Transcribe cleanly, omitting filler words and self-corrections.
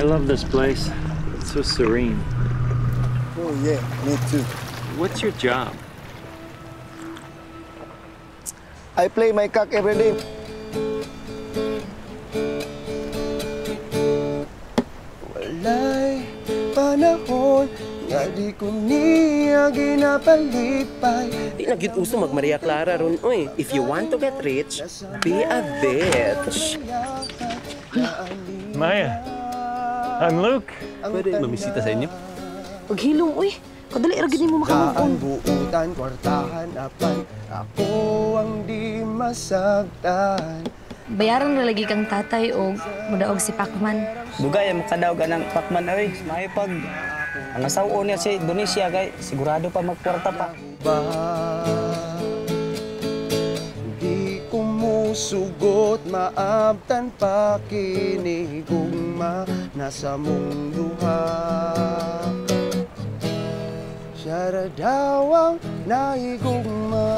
I love this place. It's so serene. Oh yeah, me too. What's your job? I play my cock every day. Walay panahon nga di ko niya ginapalipay. Di na gyud uso mag Maria Clara ron, oy. If you want to get rich, be a bitch. Maya, I'm Luke. Pwede mamisita sa inyo? Paghilom, uy. Kadali ra gid mo Daan, makamove buutan, kwartahan, apan. Ako ang di masagtan. Bayaran na lagi kang tatay o mudaog si Pacman. Dugay mo kadaw ka ng Pacman oy. May pag ang asawa niya si Indonesia kay sigurado pa magkwarta pa. Ba, di ko musugot maabtan pa kinigugma nasa mundo ha. Siya ra daw ang naigugma.